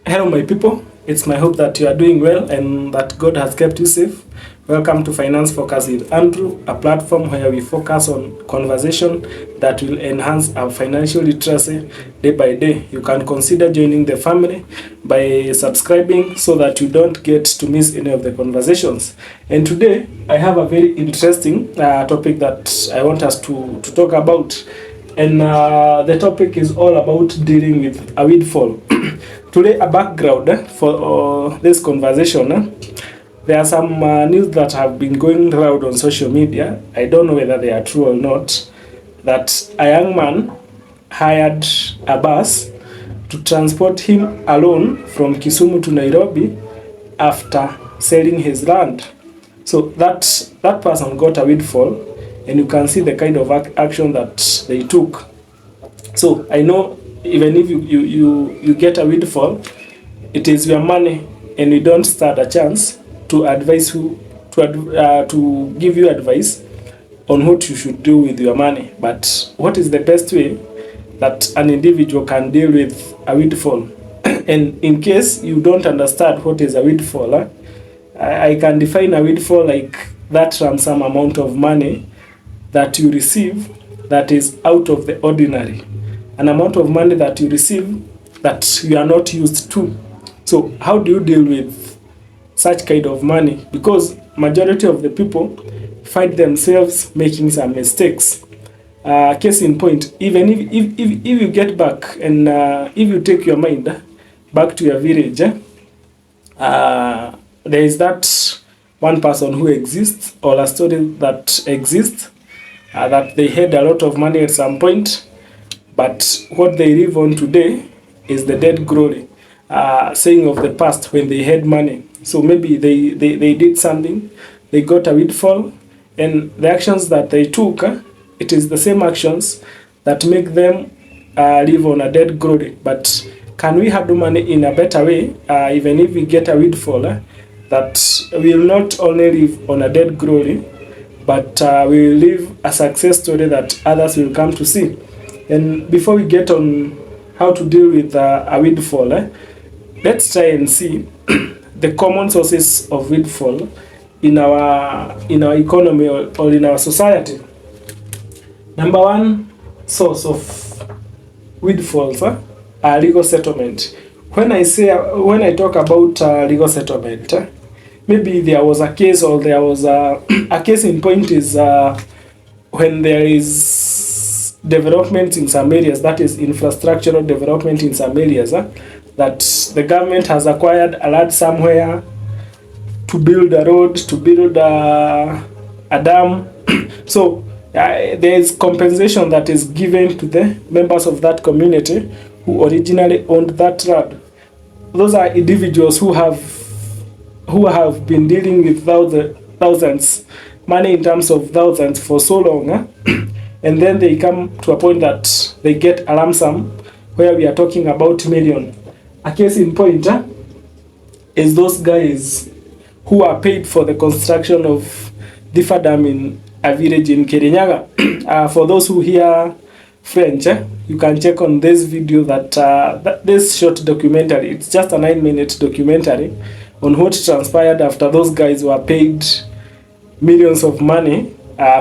Hello, my people. It's my hope that you are doing well and that God has kept you safe. Welcome to Finance Focus with Andrew, a platform where we focus on conversation that will enhance our financial literacy day by day. You can consider joining the family by subscribing so that you don't get to miss any of the conversations. And today, I have a very interesting topic that I want us to talk about. And the topic is all about dealing with a windfall. Today, a background for this conversation. There are some news that have been going around on social media. I don't know whether they are true or not. That a young man hired a bus to transport him alone from Kisumu to Nairobi after selling his land. So that person got a windfall, and you can see the kind of action that they took. So I know even if you get a windfall, it is your money, and you don't stand a chance to advise to give you advice on what you should do with your money. But what is the best way that an individual can deal with a windfall? And in case you don't understand what is a windfall, I can define a windfall like that ransom amount of money that you receive that is out of the ordinary, an amount of money that you receive that you are not used to. So how do you deal with such kind of money? Because majority of the people find themselves making some mistakes. Case in point, even if you get back and if you take your mind back to your village, there is that one person who exists, or a story that exists, that they had a lot of money at some point, but what they live on today is the dead glory, saying of the past when they had money. So maybe they did something, they got a windfall, and the actions that they took, it is the same actions that make them live on a dead glory. But can we handle money in a better way, even if we get a windfall, that we will not only live on a dead glory, but we will live a success story that others will come to see. And before we get on how to deal with a windfall, let's try and see the common sources of windfall in our economy or in our society. Number one source of windfalls are legal settlement. When I talk about legal settlement, maybe there was a case, or there was a case in point is when there is development in some areas, that is infrastructural development in some areas, that the government has acquired a land somewhere to build a road, to build a dam. So there is compensation that is given to the members of that community who originally owned that land. Those are individuals who have been dealing with thousands, money in terms of thousands for so long, and then they come to a point that they get a lump sum where we are talking about million. A case in point is those guys who are paid for the construction of the dam in a village in Kirinyaga. For those who hear French, you can check on this video that this short documentary. It's just a 9-minute documentary on what transpired after those guys were paid millions of money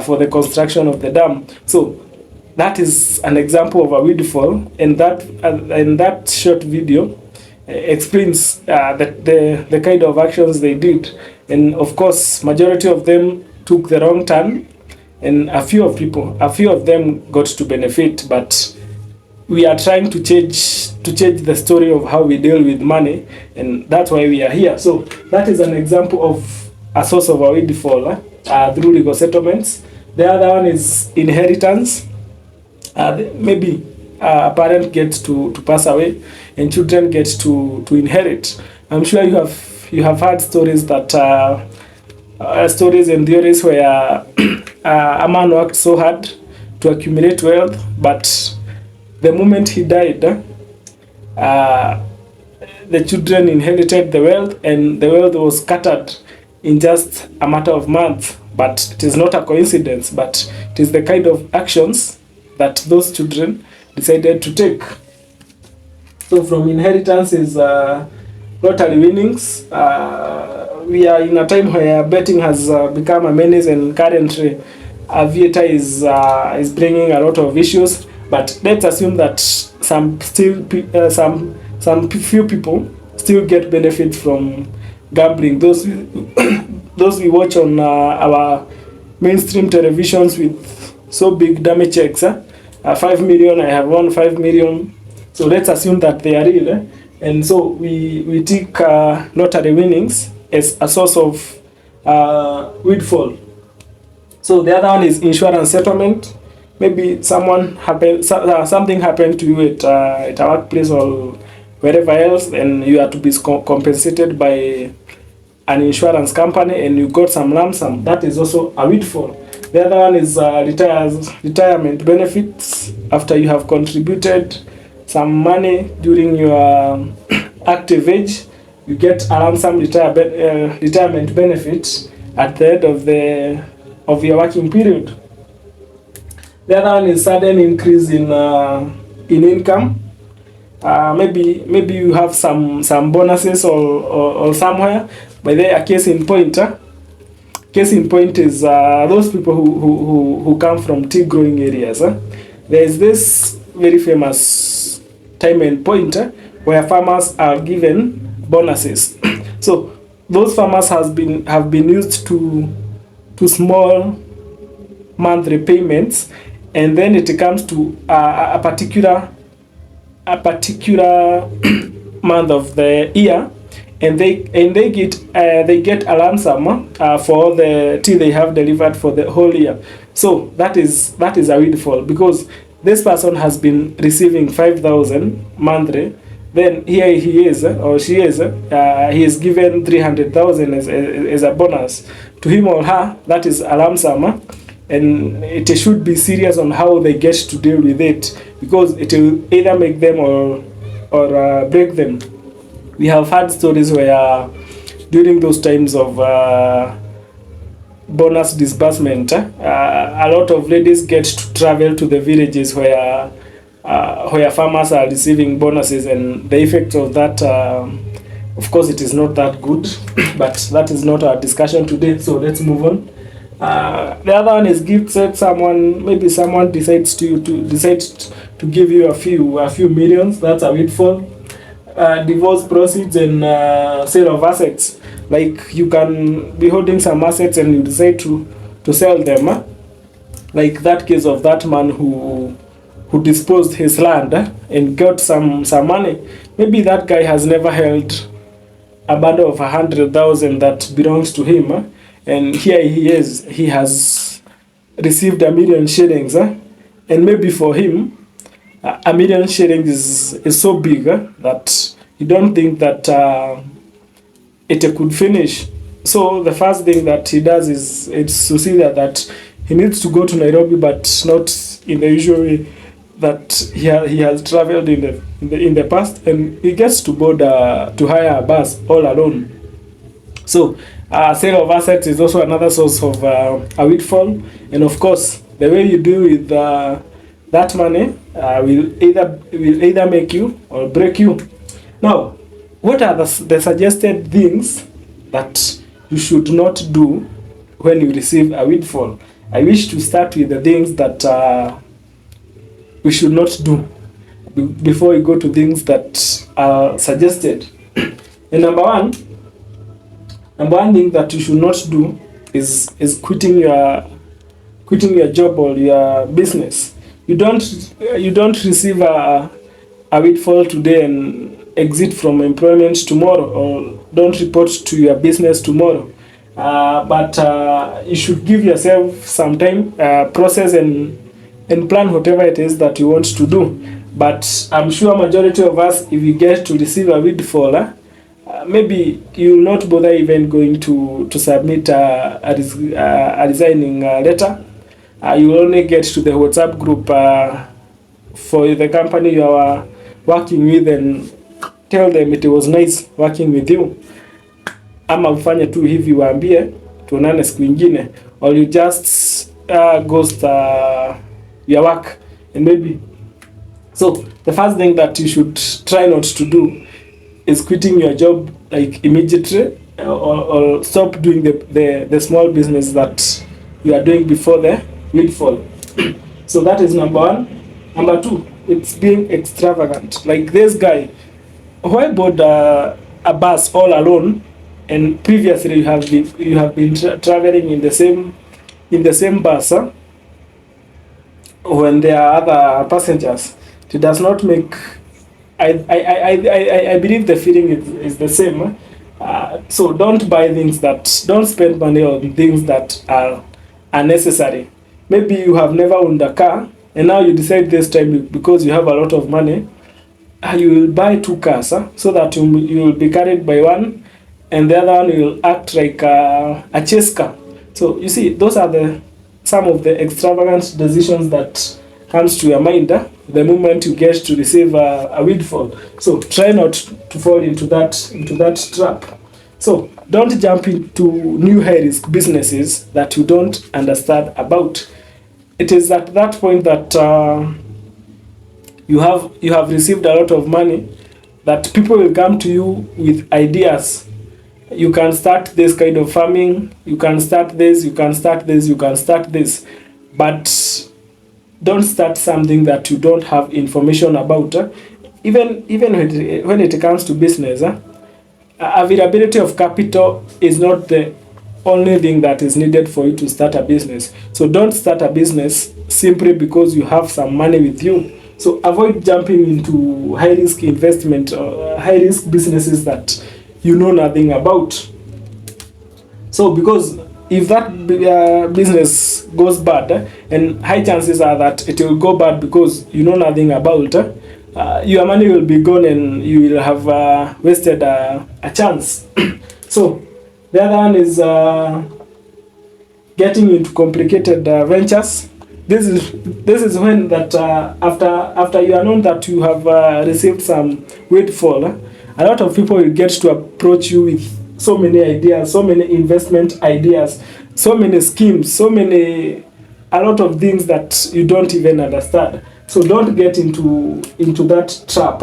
for the construction of the dam. So that is an example of a windfall, and that short video explains the kind of actions they did. And of course, majority of them took the wrong turn, and a few of them got to benefit. But we are trying to change the story of how we deal with money, and that's why we are here. So that is an example of a source of a windfall through legal settlements. The other one is inheritance. Maybe a parent gets to pass away, and children get to inherit. I'm sure you have heard stories that stories and theories where a man worked so hard to accumulate wealth, but the moment he died, the children inherited the wealth, and the wealth was scattered in just a matter of months. But it is not a coincidence, but it is the kind of actions that those children decided to take. So from inheritances, lottery winnings, we are in a time where betting has become a menace, and currently Aviator is bringing a lot of issues. But let's assume that some few people still get benefit from gambling. Those those we watch on our mainstream televisions with so big damage checks. 5 million, I have won 5 million. So let's assume that they are real. And so we take lottery winnings as a source of windfall. So the other one is insurance settlement. Maybe something happened to you at a workplace or wherever else, and you have to be compensated by an insurance company, and you got some lump sum. That is also a windfall. The other one is retirement benefits. After you have contributed some money during your active age, you get a lump sum retirement benefit at the end of your working period. The other one is sudden increase in income. Maybe you have some bonuses or somewhere. By the a case in point. Case in point is those people who come from tea growing areas. There is this very famous time and point where farmers are given bonuses. So those farmers have been used to small monthly payments, and then it comes to a particular month of the year, and they get a lump sum for all the tea they have delivered for the whole year. So that is a windfall, because this person has been receiving 5,000 monthly. Then here he is or she is, he is given 300,000 as a bonus. To him or her, that is a lump sum, and it should be serious on how they get to deal with it, because it will either make them or break them. We have had stories where during those times of bonus disbursement, a lot of ladies get to travel to the villages where farmers are receiving bonuses, and the effect of that, of course, it is not that good. But that is not our discussion today, so let's move on. The other one is gift set. Maybe someone decides to give you a few millions. That's a windfall. Divorce proceeds and sale of assets. Like you can be holding some assets and you decide to sell them. Like that case of that man who disposed his land and got some money. Maybe that guy has never held a bundle of 100,000 that belongs to him. And here he is. He has received 1,000,000 shillings. And maybe for him, 1,000,000 shillings is so big that you don't think that it could finish. So the first thing that he does is to see that he needs to go to Nairobi, but not in the usual way that he has traveled in the past, and he gets to board to hire a bus all alone. So sale of assets is also another source of a windfall, and of course the way you deal with that money will either make you or break you. Now, what are the suggested things that you should not do when you receive a windfall? I wish to start with the things that we should not do before we go to things that are suggested. And number one thing that you should not do is quitting your job or your business. You don't receive a windfall today and exit from employment tomorrow, or don't report to your business tomorrow. But you should give yourself some time, process and plan whatever it is that you want to do. But I'm sure majority of us, if we get to receive a windfall, maybe you will not bother even going to submit a resigning letter. You will only get to the WhatsApp group for the company you are working with and tell them it was nice working with you. Ama ufanye tu hivi waambie tuonane siku nyingine, or you just ghost your work. And maybe so the first thing that you should try not to do is quitting your job like immediately, or stop doing the small business that you are doing before the windfall. So that is number one. Number two, it's being extravagant. Like this guy, why bought a bus all alone, and previously you have been traveling in the same bus, when there are other passengers. It does not make. I believe the feeling is the same. So don't spend money on things that are unnecessary. Maybe you have never owned a car, and now you decide this time, because you have a lot of money, you will buy 2 cars, so that you will be carried by one, and the other one will act like a chase car. So you see, those are some of the extravagant decisions that comes to your mind the moment you get to receive a windfall. So try not to fall into that trap. So don't jump into new high risk businesses that you don't understand about. It is at that point that you have received a lot of money, that people will come to you with ideas. You can start this kind of farming, you can start this, you can start this, you can start this, but don't start something that you don't have information about. Even when it comes to business, availability of capital is not the only thing that is needed for you to start a business. So don't start a business simply because you have some money with you. So avoid jumping into high risk investment or high risk businesses that you know nothing about. So because if that business goes bad, and high chances are that it will go bad because you know nothing about, your money will be gone and you will have wasted a chance. So the other one is getting into complicated ventures. This is when that after you are known that you have received some windfall, a lot of people will get to approach you with so many ideas, so many investment ideas, so many schemes, a lot of things that you don't even understand. So don't get into that trap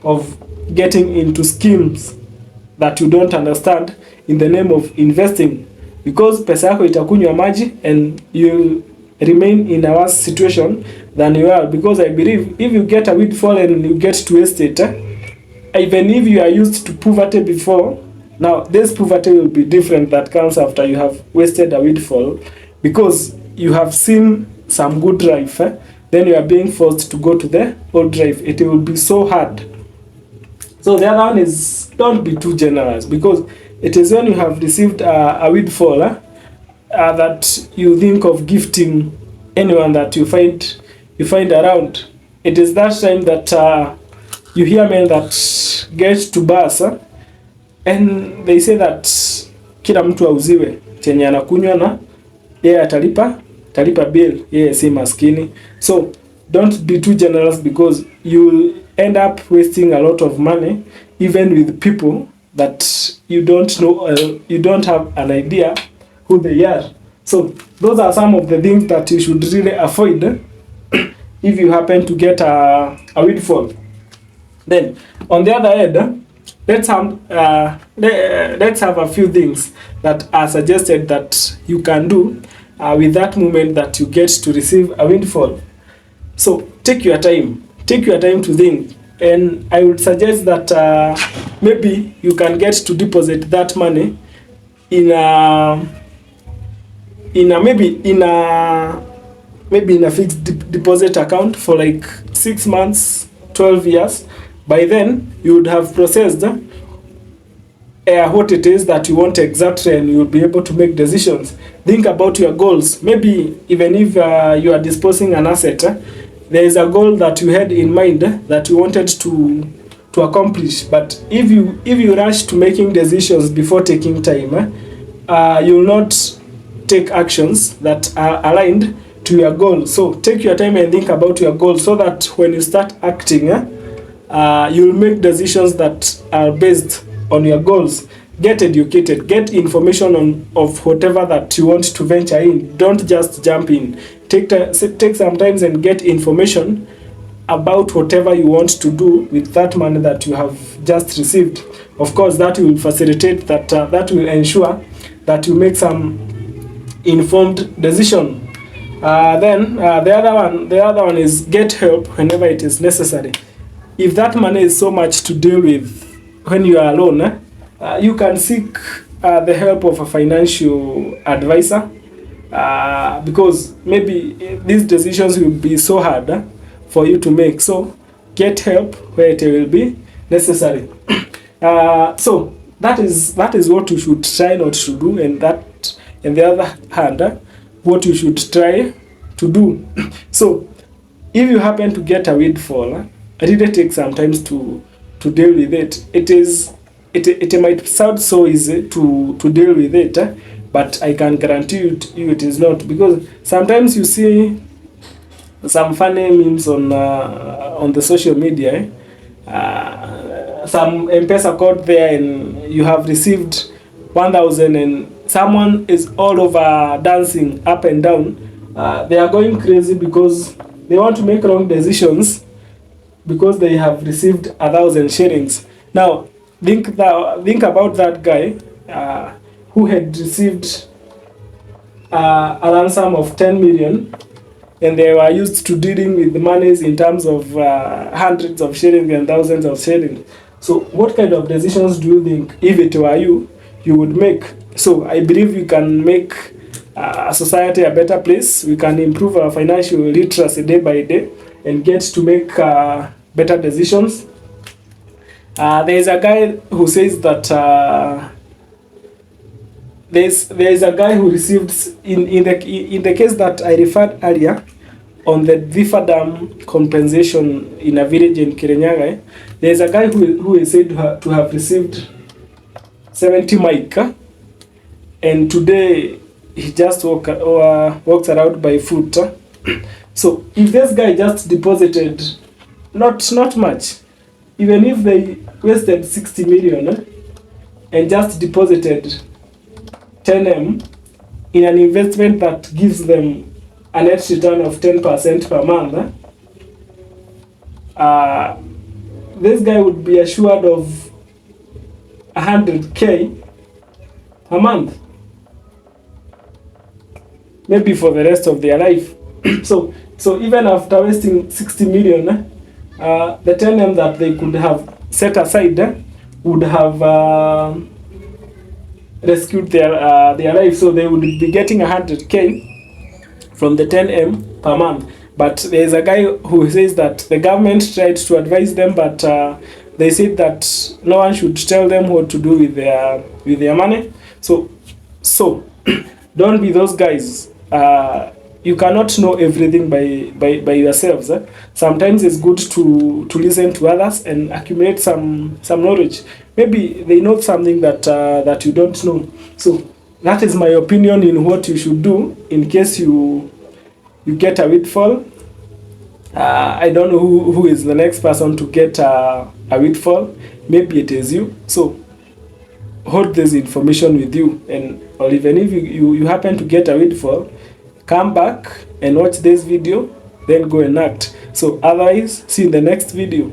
of getting into schemes that you don't understand in the name of investing, because pesa yako itakunywa maji and you remain in a worse situation than you are. Because I believe if you get a windfall and you get to waste it, even if you are used to poverty before, now this poverty will be different that comes after you have wasted a windfall, because you have seen some good life, then you are being forced to go to the old life. It will be so hard. So the other one is, don't be too generous, because it is when you have received a windfall that you think of gifting anyone that you find around. It is that time that you hear men that get to bus and they say that kila mtu auziwe chenye anakunywa na yeye atalipa bill, yeye si maskini. So don't be too generous, because you will end up wasting a lot of money, even with people that you don't know, you don't have an idea who they are. So those are some of the things that you should really avoid if you happen to get a windfall. Then on the other hand, let's have a few things that are suggested that you can do with that moment that you get to receive a windfall. So take your time to think, and I would suggest that maybe you can get to deposit that money in a fixed deposit account for like 6 months, 12 years. By then you would have processed what it is that you want exactly, and you will be able to make decisions. Think about your goals. Maybe even if you are disposing an asset, there is a goal that you had in mind that you wanted to accomplish. But if you rush to making decisions before taking time, you will not take actions that are aligned to your goal. So take your time and think about your goal, so that when you start acting, you'll make decisions that are based on your goals. Get educated, get information of whatever that you want to venture in. Don't just jump in. Take some time and get information about whatever you want to do with that money that you have just received. Of course, that will facilitate that, that will ensure that you make some informed decision. Then the other one is get help whenever it is necessary. If that money is so much to deal with when you are alone, you can seek the help of a financial advisor, because maybe these decisions will be so hard for you to make. So get help where it will be necessary. So that is what you should try not to do, and that, on the other hand, what you should try to do. So if you happen to get a windfall, really take some time to deal with it. It might sound so easy to deal with it, but I can guarantee you it is not, because sometimes you see some funny memes on the social media. Some M-Pesa code there, and you have received 1,000, and someone is all over dancing up and down. They are going crazy because they want to make wrong decisions because they have received 1,000 shillings. Now, think about that guy who had received a ransom of 10 million, and they were used to dealing with the monies in terms of hundreds of shillings and thousands of shillings. So what kind of decisions do you think, if it were you would make? So I believe we can make society a better place. We can improve our financial literacy day by day and get to make better decisions. There is a guy who says that there is a guy who received, in the case that I referred earlier on the Vifa Dam compensation in a village in Kirinyaga, there is a guy who is said to have received 70 mic, and today he just walks around by foot. So if this guy just deposited not much, even if they wasted 60 million and just deposited 10M in an investment that gives them a net return of 10% per month, this guy would be assured of 100K a month, maybe for the rest of their life. So even after wasting 60 million, the 10M that they could have set aside would have rescued their life. So they would be getting 100K from the 10M per month. But there is a guy who says that the government tried to advise them, but they said that no one should tell them what to do with their money. So don't be those guys. You cannot know everything by yourselves. Sometimes it's good to listen to others and accumulate some knowledge. Maybe they know something that you don't know. So that is my opinion in what you should do in case you get a windfall. I don't know who is the next person to get a windfall. Maybe it is you. So hold this information with you, or even if you happen to get a windfall, come back and watch this video, then go and act. So otherwise, see you in the next video.